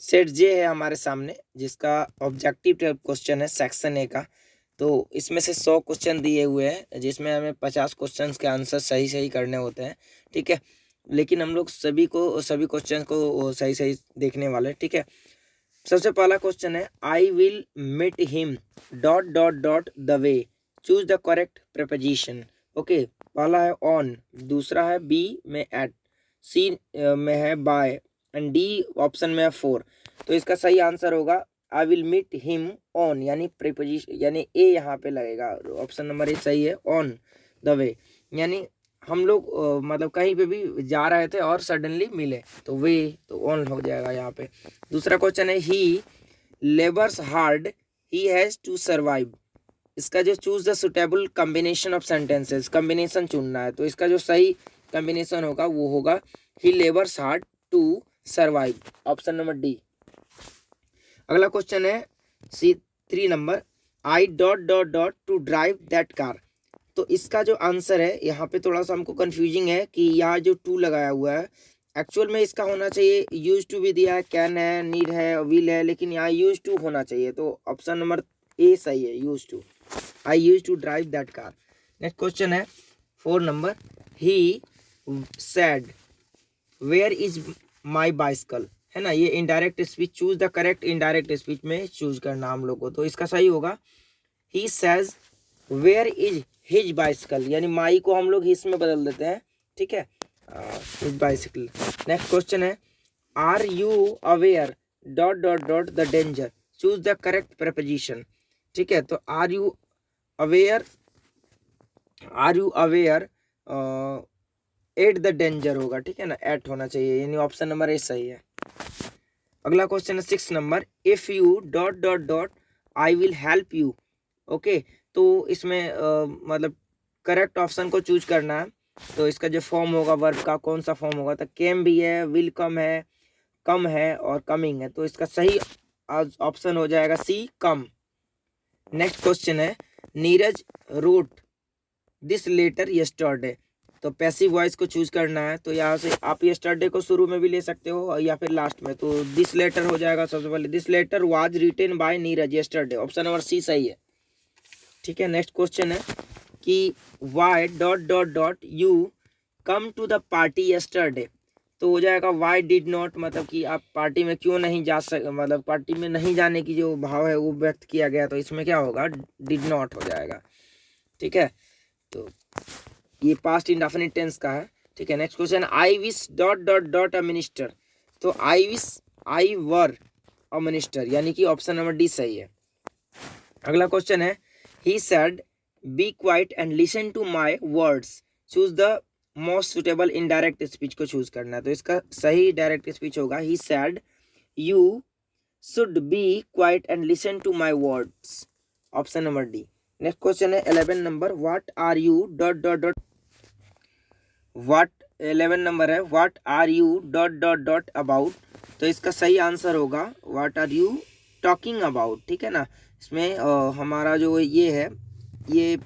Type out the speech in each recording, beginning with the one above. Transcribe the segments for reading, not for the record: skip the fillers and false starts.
Set जे है हमारे सामने, जिसका ऑब्जेक्टिव टाइप क्वेश्चन है सेक्शन ए का। तो इसमें से 100 क्वेश्चन दिए हुए हैं, जिसमें हमें 50 क्वेश्चन के आंसर सही सही करने होते हैं, ठीक है। लेकिन हम लोग सभी क्वेश्चन को सही सही देखने वाले, ठीक है। सबसे पहला क्वेश्चन है, I will meet him dot dot dot the way, choose the correct preposition. Okay, पहला है ऑन, दूसरा है बी में एट, सी में है बाय, एंड डी ऑप्शन में है फोर। तो इसका सही आंसर होगा I will meet him on, यानी प्रीपोजिशन यानी ए यहाँ पे लगेगा। ऑप्शन नंबर ए सही है, ऑन द वे, यानी हम लोग मतलब कहीं पे भी जा रहे थे और सडनली मिले, तो वे तो ऑन हो जाएगा यहाँ पे। दूसरा क्वेश्चन है, he labours hard he has to survive. इसका जो choose the suitable combination of sentences, combination चुनना है, तो इसका जो सही कॉम्बिनेशन होगा वो होगा he labours hard to survive, option number D. अगला क्वेश्चन है C 3 number, I dot dot dot to drive that car. तो इसका जो आंसर है यहाँ पे थोड़ा सा हमको कंफ्यूजिंग है कि यहाँ जो टू लगाया हुआ है, एक्चुअल में इसका होना चाहिए यूज टू भी दिया है, कैन है, नीड है, विल है, लेकिन यहाँ यूज टू होना चाहिए, तो ऑप्शन नंबर ए सही है, use to. I use to drive that car. Next question है 4 number, he said where is my bicycle, है ना। ये indirect speech, choose the correct indirect speech में चूज करना हम लोग को, तो इसका सही होगा he says where is his bicycle, यानी माई को हम लोग हिज में बदल देते हैं, ठीक है, हिज बाइसिकल। नेक्स्ट क्वेश्चन है, are you aware dot dot dot the danger, choose the correct preposition, ठीक है। तो are you aware at the danger होगा, ठीक है ना, एट होना चाहिए, यानी ऑप्शन नंबर ए सही है। अगला क्वेश्चन है 6 number, if you dot dot dot I will help you. Okay, तो इसमें मतलब करेक्ट ऑप्शन को चूज करना है, तो इसका जो फॉर्म होगा वर्ब का कौन सा फॉर्म होगा, तो केम भी है, विल कम है और कमिंग है, तो इसका सही ऑप्शन हो जाएगा सी, कम। नेक्स्ट क्वेश्चन है, Neeraj wrote this letter yesterday. तो पैसिव वॉइस को चूज करना है, तो यहाँ से आप यस्टरडे को शुरू में भी ले सकते हो या फिर लास्ट में, तो दिस लेटर हो जाएगा सबसे पहले, this letter was written by Neeraj yesterday, option number C सही है, ठीक है। नेक्स्ट क्वेश्चन है कि why dot dot dot you come to the party yesterday, तो हो जाएगा वाई डिड नॉट, मतलब कि आप पार्टी में क्यों नहीं जा मतलब पार्टी में नहीं जाने की जो भाव है वो व्यक्त किया गया, तो इसमें क्या होगा, डिड नॉट हो जाएगा, ठीक है। तो ये पास्ट इंडेफिनिट टेंस का है, ठीक है। Next question, I wish dot dot dot a minister, तो I wish I were a minister, यानी कि ऑप्शन नंबर डी सही है। अगला क्वेश्चन है, he said be quiet and listen to my words, choose the most suitable indirect speech को choose करना है, तो इसका सही डायरेक्ट स्पीच होगा, he said you should be quiet and listen to my words, option number D. Next question है 11 number, what are you dot dot dot what 11 number है, what are you dot dot dot about, तो इसका सही answer होगा what are you talking about, ठीक है ना। इसमें हमारा जो ये है, ये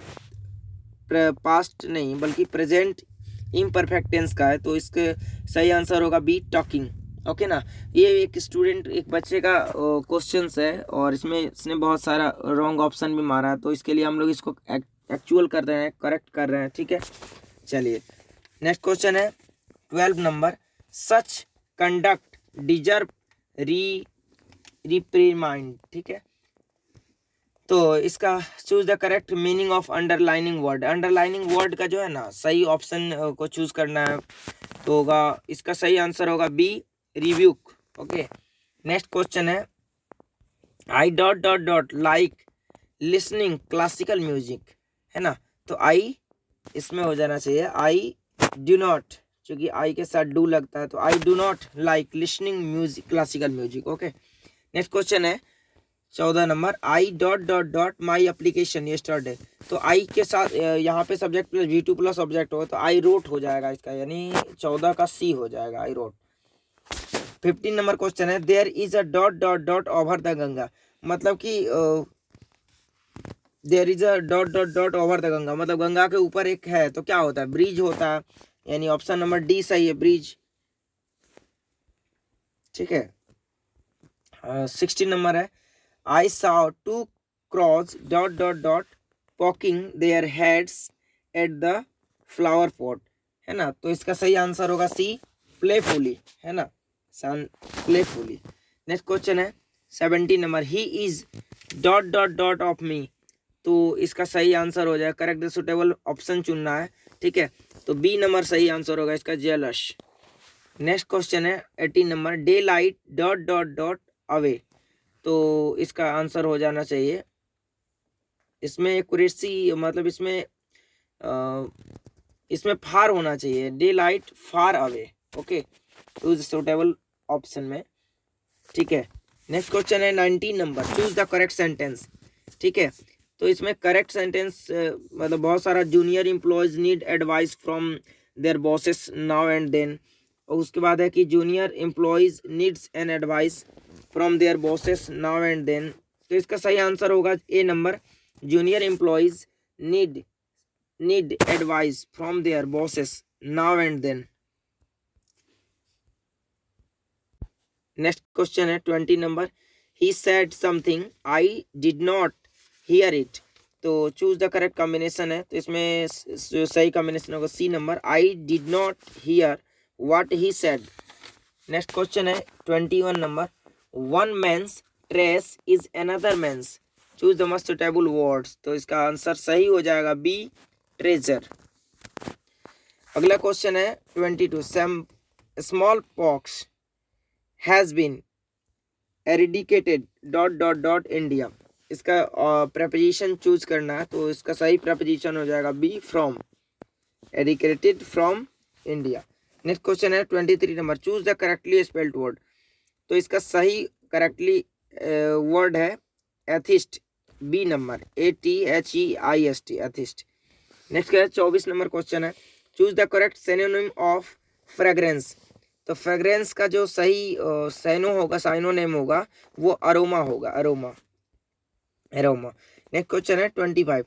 पास्ट नहीं बल्कि प्रेजेंट इम्परफेक्ट टेंस का है, तो इसके सही आंसर होगा बी, टॉकिंग, ओके ना। ये एक बच्चे का क्वेश्चन है और इसमें इसने बहुत सारा रॉन्ग ऑप्शन भी मारा है, तो इसके लिए हम लोग इसको एक्चुअल कर रहे हैं, करेक्ट कर रहे हैं, ठीक है। चलिए नेक्स्ट क्वेश्चन है 12 नंबर, सच कंडक्ट डिजर्व रिप्रीमाइंड, ठीक है। तो इसका choose the correct meaning of underlining word, underlining word का जो है ना सही ऑप्शन को चूज करना है, तो होगा इसका सही आंसर होगा B, rebuke, okay. Next question है, I dot dot dot like listening classical music, है ना, तो आई इसमें हो जाना चाहिए आई डू नॉट, क्योंकि आई के साथ डू लगता है, तो आई do not like listening music classical music, okay. Next question है 14 number, I dot dot dot my application yesterday, तो आई के साथ यहाँ पे subject plus V2 plus object होगा, तो आई रोट हो जाएगा इसका, यानी 14 का सी हो जाएगा, आई रोट। 15 नंबर क्वेश्चन है, there is a dot dot dot over the Ganga, मतलब कि there is a dot dot dot over the Ganga, मतलब गंगा के ऊपर एक है, तो क्या होता है, ब्रिज होता है, यानी ऑप्शन नंबर डी सही है, ब्रिज, ठीक है। 16 नंबर है आई saw two crows dot dot dot popping their heads at the flower pot, है ना। तो इसका सही आंसर होगा सी, प्लेफुली, है ना, प्लेफुली। नेक्स्ट क्वेश्चन है 17 number he is dot dot dot of me, तो इसका सही आंसर हो जाएगा, करेक्ट द सुटेबल ऑप्शन चुनना है, ठीक है। तो बी नंबर सही आंसर होगा इसका, जेलस। नेक्स्ट क्वेश्चन है 18 number day light dot dot dot away, तो इसका आंसर हो जाना चाहिए, इसमें एक्यूरेसी मतलब इसमें फार होना चाहिए, day light far away, okay, choose suitable option में, ठीक है। नेक्स्ट क्वेश्चन है 19 number choose the correct sentence, ठीक है। तो इसमें करेक्ट सेंटेंस मतलब बहुत सारा junior employees need advice from their bosses now and then, और उसके बाद है कि junior employees needs an advice from their bosses now and then, तो इसका सही आंसर होगा A number, junior employees need advice from their bosses now and then. Next question है 20 number he said something I did not hear it, तो choose the correct combination है, तो इसमें जो सही कॉम्बिनेशन होगा C number, I did not hear what he said. Next question है 21 number one man's trace is another man's, choose the most suitable words, तो इसका आंसर सही हो जाएगा बी, ट्रेजर। अगला क्वेश्चन है 22 small pox has been eradicated dot dot dot India, इसका preposition choose करना है, तो इसका सही प्रेपोजिशन हो जाएगा B, from, eradicated from India. Next question है 23 number choose the correctly spelled word, तो इसका सही करेक्टली वर्ड है atheist, B number, ATHEIST, atheist. Next है 24 नंबर क्वेश्चन है choose the correct synonym of fragrance, तो फ्रेग्रेंस का जो सही साइनोनेम होगा वो अरोमा होगा, अरोमा। नेक्स्ट क्वेश्चन है 25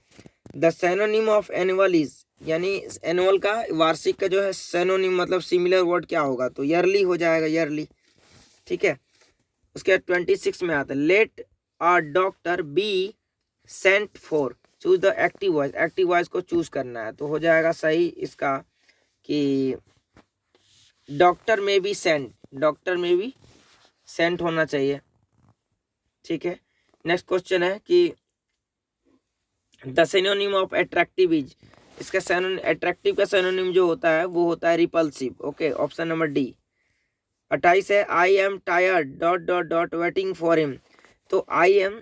the synonym of annual is, यानी एनुअल का, वार्षिक का जो है सिनोनिम मतलब सिमिलर वर्ड क्या होगा, तो ईयरली हो जाएगा, ईयरली, ठीक है। उसके 26 में आता है let a doctor be sent for, choose the active voice, active voice को चूज करना है, तो हो जाएगा सही इसका कि डॉक्टर में भी सेंट, डॉक्टर में भी सेंट होना चाहिए, ठीक है। नेक्स्ट क्वेश्चन है कि the synonym of attractive is, इसका अट्रैक्टिव का सिनोनिम जो होता है वो होता है repulsive, okay, option number D. 28 है I am tired dot dot dot waiting for him, तो आई एम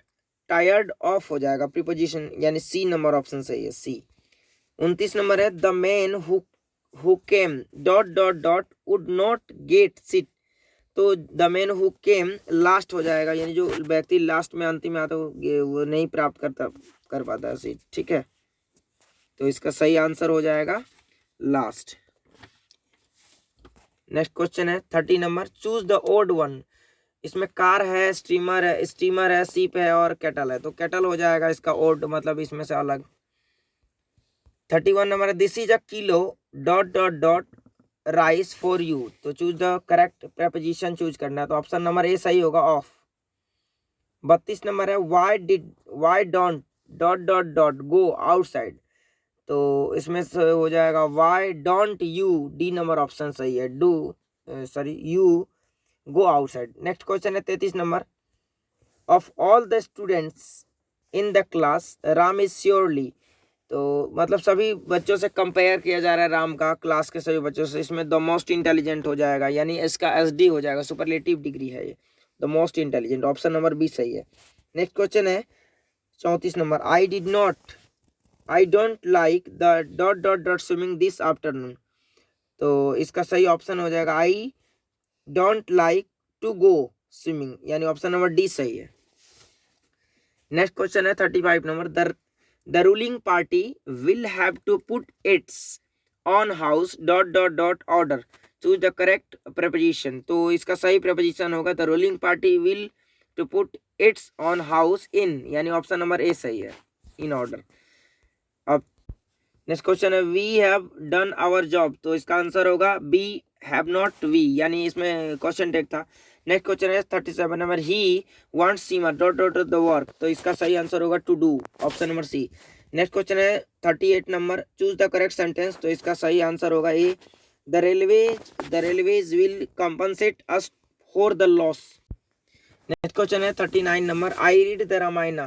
टायर्ड ऑफ हो जाएगा प्रीपोजिशन, यानी सी नंबर ऑप्शन सही है, सी। 29 नंबर है the man who came dot dot dot would not get seat, तो the man who came last हो जाएगा, यानी जो व्यक्ति लास्ट में अंतिम में आता है वो नहीं प्राप्त कर पाता है सीट, ठीक है। तो इसका सही आंसर हो जाएगा लास्ट। नेक्स्ट क्वेश्चन है 30 number choose the odd one, इसमें कार है, स्टीमर है, सीप है और कैटल है, तो कैटल हो जाएगा इसका ओड, मतलब इसमें से अलग। 31 नंबर है this is a kilo dot dot dot rice for you, तो choose the correct preposition choose करना है, तो ऑप्शन नंबर ए सही होगा, ऑफ। 32 नंबर है why don't dot dot dot go outside, तो इसमें से हो जाएगा why don't you, D number option सही है, you go outside. Next question है 33 number of all the students in the class Ram is surely, तो मतलब सभी बच्चों से कंपेयर किया जा रहा है राम का, क्लास के सभी बच्चों से, इसमें द मोस्ट इंटेलिजेंट हो जाएगा, यानी इसका SD हो जाएगा, सुपरलेटिव डिग्री है ये, the most intelligent, option number B सही है। नेक्स्ट क्वेश्चन है 34 number I don't like the dot dot dot swimming this afternoon, तो इसका सही ऑप्शन हो जाएगा I don't like to go swimming, यानी ऑप्शन नंबर डी सही है। नेक्स्ट क्वेश्चन है 35 number the ruling party will have to put its on house dot dot dot order, choose the correct preposition, तो इसका सही preposition होगा the ruling party will to put its on house in, यानी option number A सही है, in order। अब next question है we have done our job, तो इसका आंसर होगा बी हैव नॉट वी, यानी इसमें क्वेश्चन टैग था नेक्स्ट क्वेश्चन है 37 number, he wants Seema dot dot the work, तो इसका सही आंसर होगा to do, option number C. Next question है 38 number, choose the correct sentence, तो इसका सही आंसर होगा A, the railways will compensate us for the loss. Next question है 39 number, I read the Ramayana,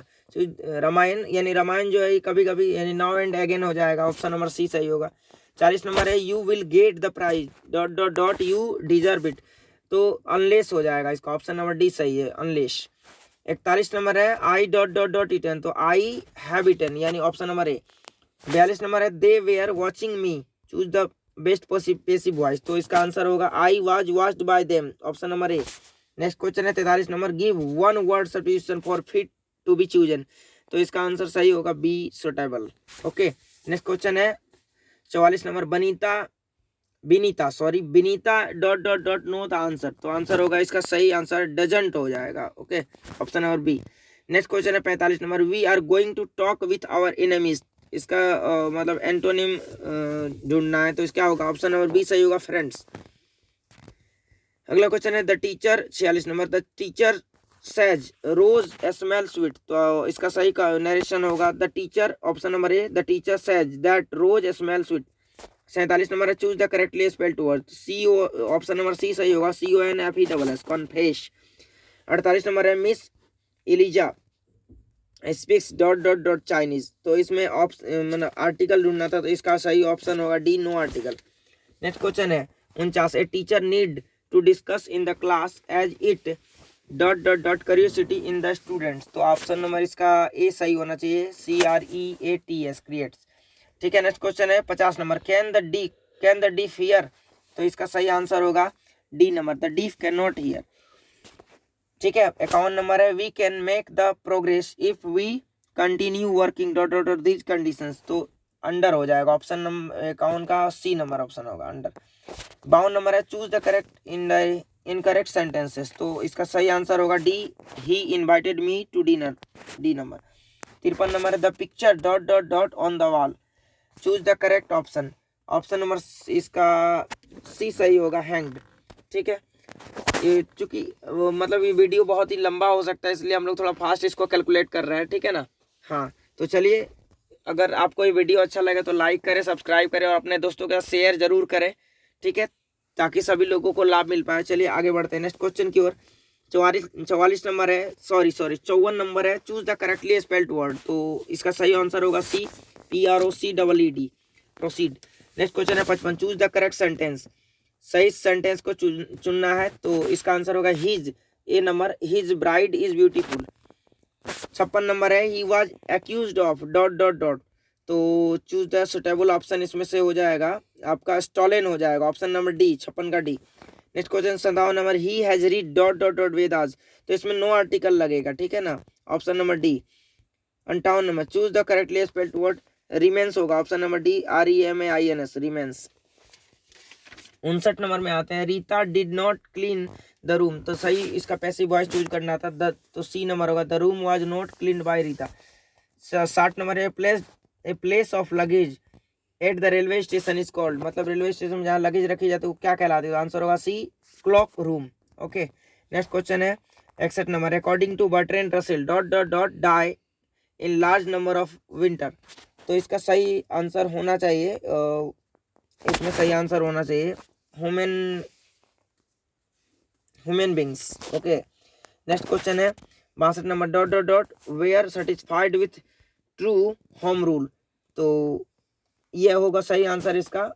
Ramayana यानी रामायण जो है कभी कभी यानी नाउ एंड अगेन हो जाएगा, ऑप्शन नंबर सी सही होगा। 40 नंबर है, you will get the prize dot dot dot you deserve it, तो अनलेस हो जाएगा इसका, ऑप्शन नंबर डी सही है, अनलेस। 41 नंबर है, I dot dot dot eaten, तो आई हैव इटन यानी ऑप्शन नंबर ए। 42 नंबर है, they were watching me, choose the best passive voice, तो इसका आंसर होगा I was watched by them, option number A. Next question है 43 number, give one word substitution for fit to be chosen, तो इसका answer सही होगा B, suitable. Okay, next question है 44 number, Binita dot dot dot know the answer, तो answer होगा इसका सही आंसर डजंट हो जाएगा। Okay, option number B. Next question है 45 number, we are going to talk with our enemies, इसका मतलब एंटोनिम ढूंढना है, तो इसका होगा ऑप्शन नंबर बी सही होगा, फ्रेंड्स। अगला क्वेश्चन है the teacher, 46 number, the teacher says rose smell sweet, तो इसका सही का नरेशन होगा the teacher, option number A, the teacher says that rose smell sweet. 47 number है, choose the correctly spelled word, C O, option number C सही होगा, CONFESS, confess. 48 number है, Miss Eliza speaks dot dot dot Chinese, तो इसमें मतलब article ढूंढना था, तो इसका सही ऑप्शन होगा D, no article. Next question है 49, a teacher need to discuss in the class as it dot dot dot curiosity in the students, तो ऑप्शन नंबर इसका ए सही होना चाहिए, CREATS, क्रिएट्स। ठीक है, नेक्स्ट क्वेश्चन है 50 number, can the deaf hear, तो इसका सही आंसर होगा D number, the deaf can not hear. ठीक है, 51 नंबर है, we can make the progress if we continue working dot dot dot these conditions, तो अंडर हो जाएगा, ऑप्शन नंबर 51 का सी नंबर ऑप्शन होगा, अंडर। 52 नंबर है, choose the correct incorrect sentences, तो इसका सही आंसर होगा D, he invited me to dinner, D number. 53 number है, the picture dot dot dot on the wall, choose the correct option, option number इसका C सही होगा, hanged. ठीक है, ये चूंकि मतलब ये वीडियो बहुत ही लंबा हो सकता है, इसलिए हम लोग थोड़ा फास्ट इसको कैलकुलेट कर रहे हैं, ठीक है ना। हाँ, तो चलिए, अगर आपको ये वीडियो अच्छा लगे तो लाइक करें, सब्सक्राइब करें और अपने दोस्तों के साथ शेयर जरूर करें, ठीक है, ताकि सभी लोगों को लाभ मिल पाए। चलिए आगे बढ़ते हैं नेक्स्ट क्वेश्चन की ओर। 44 नंबर है, सॉरी 54 नंबर है, choose the correctly spelled word, तो इसका सही आंसर होगा C, PROCEED, proceed. Next question है 55, चूज द करेक्ट सेंटेंस, सही सेंटेंस को चुनना है, तो इसका आंसर होगा his, A number, his bride is beautiful. 56 number है, he was accused of dot dot dot, तो चूज द सुटेबल ऑप्शन इसमें से हो जाएगा आपका स्टॉलन हो जाएगा, ऑप्शन नंबर डी, 56 का D. Next question 57 number, he has read dot dot dot Vedas, तो इसमें नो आर्टिकल लगेगा, ठीक है ना, option number D. 58 number, choose the correctly spelled word, remains होगा, option number D, REMAINS, remains. 59 number में आते हैं, Rita did not clean the room, तो सही इसका पैसिव वॉइस चूज करना था, तो सी नंबर होगा, the room was not cleaned bye Rita. 60 number है, a place of luggage at the railway station is called, मतलब रेलवे स्टेशन जहाँ लगेज रखी जाती है वो क्या कहलाती है, आंसर होगा C, clock room. Okay, next question है 61 number, according to Bertrand Russell dot dot dot die in large number of winter, तो इसका सही आंसर होना चाहिए, इसमें सही आंसर होना चाहिए human beings. Okay, next question है 62 number, dot dot dot were satisfied with true home rule, तो यह होगा सही आंसर, इसका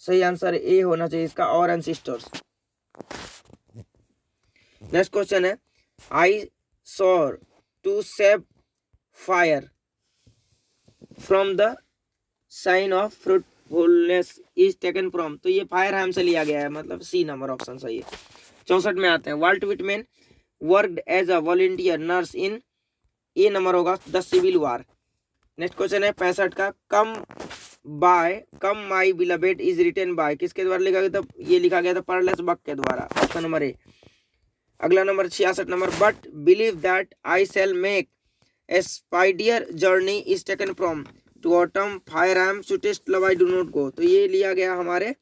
सही आंसर ए होना चाहिए इसका, और एंसिस्टर्स। नेक्स्ट क्वेश्चन है, I saw to save fire from the sign of fruitfulness is taken from, तो ये फायर हैम से लिया गया है, मतलब सी नंबर ऑप्शन सही है। 64 में आते हैं, Walt Whitman worked as a volunteer nurse in, A number होगा the civil war. Next question है 65 का, come my beloved is written by, किसके द्वारा लिखा गया था, ये लिखा गया था पर्लेस बक के द्वारा, ऑप्शन नंबर ए। अगला number 66 number, but believe that I shall make a speedier journey is taken from to autumn fire M sweetest love I do not go, तो ये लिया गया हमारे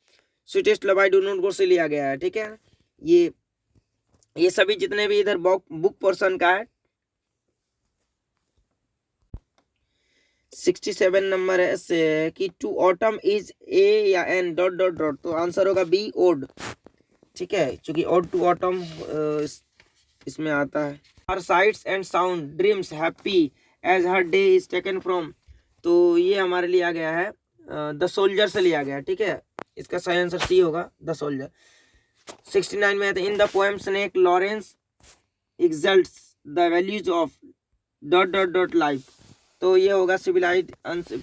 sweetest love I do not go से लिया गया है, ठीक है। ये सभी जितने भी इधर बुक पोर्शन का है 67 नंबर है से कि टू ऑटम इज ए या एन डॉट डॉट डॉट, तो आंसर होगा बी ओड। ठीक है, क्योंकि ओड टू ऑटम इसमें आता है। Her sights and sound dreams happy as her day is taken from, तो ये हमारे लिया गया है द सोल्जर से लिया गया है। ठीक है, इसका सही आंसर सी होगा, द सोल्जर। 69 में in the poem snake Lawrence exalts the values of dot dot dot life, तो ये होगा सिविलाइज्ड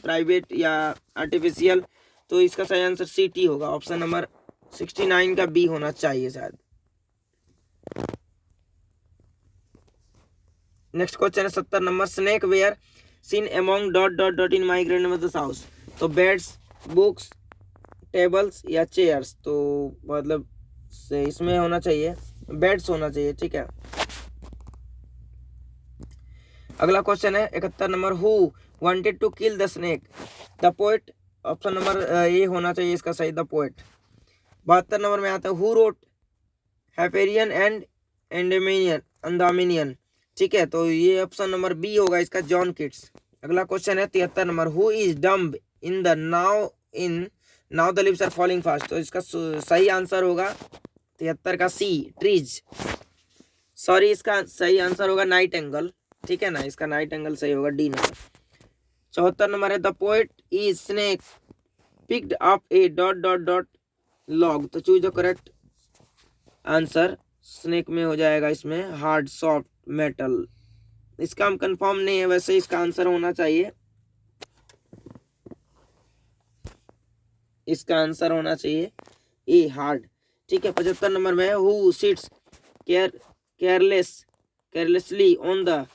प्राइवेट या आर्टिफिशियल, तो इसका सही आंसर सी टी होगा, ऑप्शन नंबर 69 का बी होना चाहिए शायद। नेक्स्ट क्वेश्चन है 70 number, snake were seen among dot dot dot in my grandmother's house, तो बेड्स, बुक्स, टेबल्स या चेयर्स, तो मतलब इसमें होना चाहिए बेड्स होना चाहिए। ठीक है, अगला क्वेश्चन है 71 number, who wanted to kill the snake, the poet, option number A होना चाहिए इसका सही, द पोएट। 72 नंबर में आता है हु रोट हैपेरियन एंड अंदामिनियन, ठीक है, तो ये ऑप्शन नंबर बी होगा इसका, जॉन किट्स। अगला क्वेश्चन है 73 number, who is dumb in the now the leaves are falling fast, तो इसका सही आंसर होगा 73 का सी, ट्रीज। सॉरी, इसका सही आंसर होगा नाइट एंगल। ठीक है ना, इसका नाइट एंगल सही होगा, डी नंबर। 74 नंबर है the poet is snake picked up a dot dot dot log, तो choose the correct answer, snake में हो जाएगा इसमें हार्ड सॉफ्ट मेटल, इसका हम कंफर्म नहीं है, वैसे इसका आंसर होना चाहिए, इसका आंसर होना चाहिए ए हार्ड। ठीक है, 75 नंबर में है who sits carelessly on the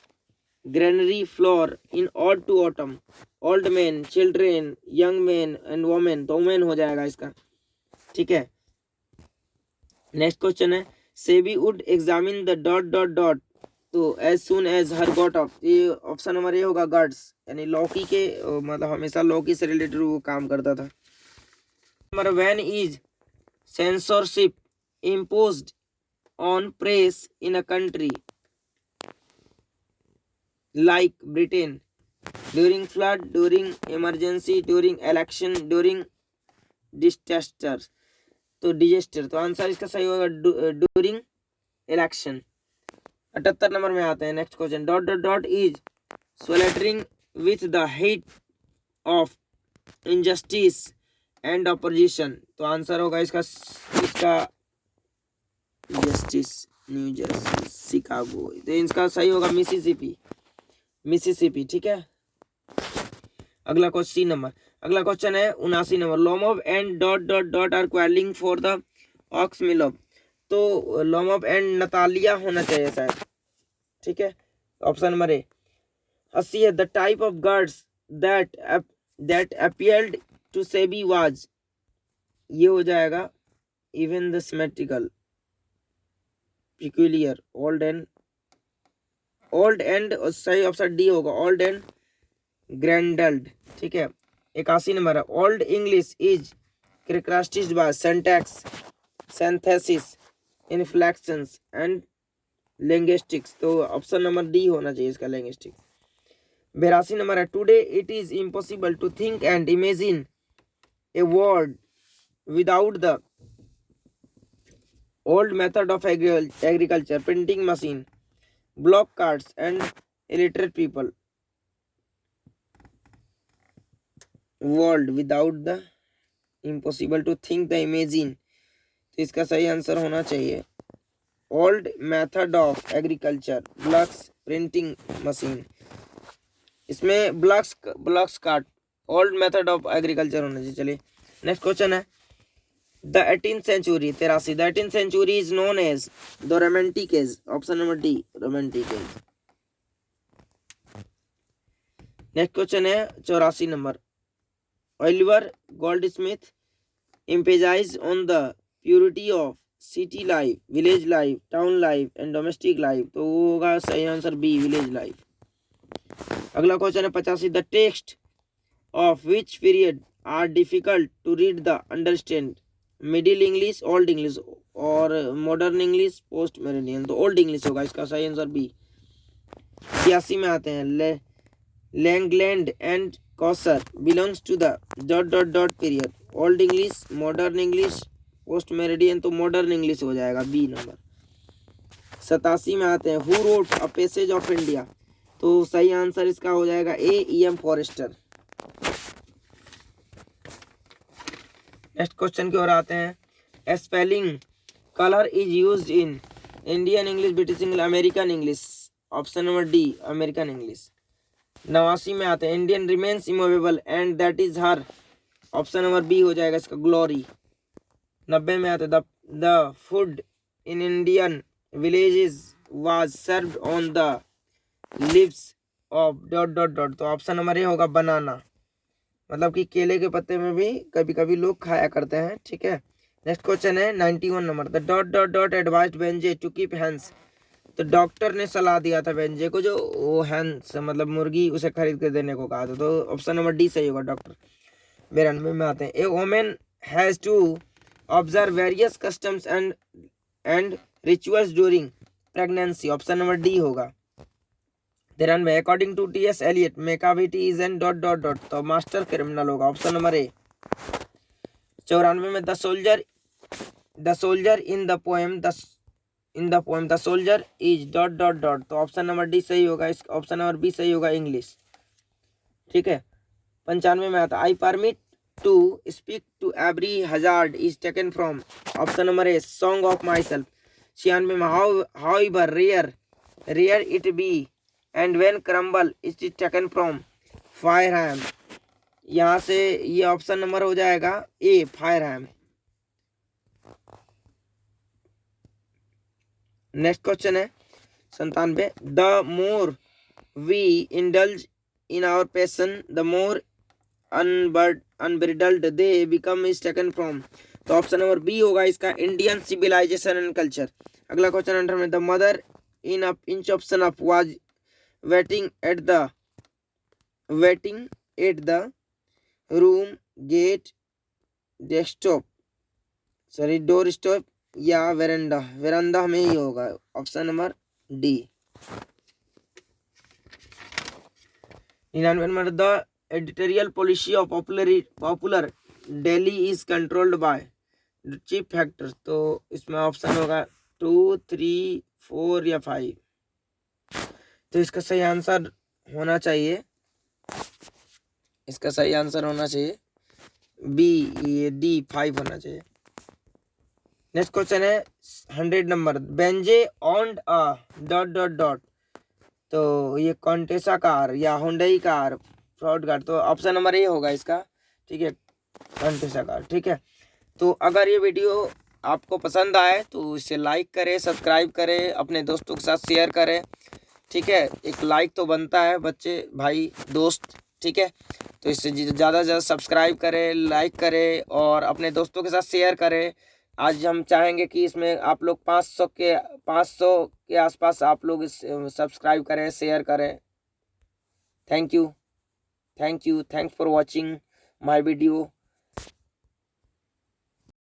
granary floor in odd to autumn, old man, children, young man and women, तो वोमेन हो जाएगा इसका। ठीक है, नेक्स्ट क्वेश्चन है सेबी would examine the dot dot dot, तो as soon as her got off, ये ऑप्शन नंबर ये होगा गार्ड्स, यानी लौकी के मतलब हमेशा लौकी से रिलेटेड वो काम करता था। Number when is censorship imposed on press in a country like Britain, during flood, during emergency, during election, during disaster, तो डिजेस्टर, तो आंसर इसका सही होगा ड्यूरिंग इलेक्शन। 78 नंबर में आते हैं next question, dot dot dot is sweltering with the heat of injustice and opposition, तो answer होगा इसका जस्टिस, न्यू जर्सी, शिकागो, तो इसका सही होगा मिसिसिपी। ठीक है, अगला क्वेश्चन नंबर, अगला क्वेश्चन है 79 number, Lomov and dot dot dot are quarrelling for the ox Milov, तो लोमोव एंड नतालिया होना चाहिए शायद। ठीक है, ऑप्शन नंबर ए। 80 है the type of girds that appeared to Sebi was, ये हो जाएगा even the symmetrical, peculiar, old and सही ऑप्शन डी होगा, ओल्ड एंड ग्रैंडल्ड। ठीक है, 81 नंबर है Old English is characterised by syntax, synthesis, inflections and linguistics, तो option number D होना चाहिए इसका, लिंग्विस्टिक। 82 नंबर है today it is impossible to think and imagine a world without the old method of agriculture, printing machine, block cards and illiterate people, world without the impossible to think the imagine, तो इसका सही answer होना चाहिए old method of agriculture, blocks, printing machine, इसमें blocks card, old method of agriculture होना चाहिए। चलिए next question है the 18th century, 83, the 18th century is known as the romantic age, option number D, romantic as. Next question है 84 number, Oliver Goldsmith emphasized on the purity of city life, village life, town life and domestic life, तो वो होगा सही answer B, village life. अगला question है 85, the text of which period are difficult to read the understand, Middle English, Old English, और Modern English post meridian, तो Old English होगा इसका सही आंसर बी। 86 में आते हैं, Langland and Chaucer belongs to the dot dot dot period, Old English, Modern English, post meridian, तो Modern English हो जाएगा बी नंबर। 87 में आते हैं, who wrote a passage of India, तो सही आंसर इसका हो जाएगा ए, E.M. फॉरेस्टर। नेक्स्ट क्वेश्चन की ओर आते हैं, spelling colour is used in Indian English, British English, American English, option number D American English. 89 में आते हैं, Indian remains immovable and that is her, option number B हो जाएगा इसका ग्लोरी। 90 में आते हैं, the food in Indian villages was served on the leaves of dot dot dot, तो ऑप्शन नंबर ए होगा बनाना, मतलब कि केले के पत्ते में भी कभी कभी लोग खाया करते हैं, ठीक है। नेक्स्ट क्वेश्चन है 91 number, the dot dot dot advised Benjy to keep hens, तो डॉक्टर ने सलाह दिया था बेंजे को, जो वो हैंस मतलब मुर्गी उसे खरीद कर देने को कहा था, तो ऑप्शन नंबर डी सही होगा डॉक्टर। 92 में आते हैं, a women has to observe various customs and rituals during pregnancy, option number D होगा। 93 according to T.S. Eliot Macavity is an dot dot dot, तो मास्टर क्रिमिनल होगा, ऑप्शन नंबर ए। 94 में, the soldier in the poem the soldier is dot dot dot, तो option number D सही होगा, इस option number B सही होगा English, ठीक है। 95 में आता, I permit to speak to every hazard is taken from, option number A song of myself. 96 में, how rare it be and when crumble it is taken from fireham, यहाँ से ये ऑप्शन नंबर हो जाएगा ए फायरहैम। Next question है 97, the more we indulge in our passion the more unbridled they become is taken from, तो option number B होगा इसका Indian civilisation and culture. अगला क्वेश्चन 100 में, the mother in a inch of son up was waiting at the room gate door stop या veranda में ही होगा, option number D. 99 number, the editorial policy of popular daily is controlled by chief factors, तो इसमें option होगा 2, 3, 4 या 5, तो इसका सही आंसर होना चाहिए, इसका सही आंसर होना चाहिए बी, ये डी 5 होना चाहिए। नेक्स्ट क्वेश्चन है 100 number, Benji owned a dot dot dot, तो ये कॉन्टेसा कार या हुंडई कार फ्रॉड कार, तो ऑप्शन नंबर ए होगा इसका, ठीक है कॉन्टेसा कार, ठीक है। तो अगर ये वीडियो आपको पसंद आए तो इसे लाइक करें, सब्सक्राइब करें, अपने दोस्तों के साथ शेयर करें, ठीक है। एक लाइक तो बनता है बच्चे, भाई, दोस्त, ठीक है। तो इससे ज़्यादा से ज़्यादा सब्सक्राइब करें, लाइक करें और अपने दोस्तों के साथ शेयर करें। आज हम चाहेंगे कि इसमें आप लोग 500 के आसपास आप लोग इस सब्सक्राइब करें, शेयर करें। Thank you, thanks for watching my video.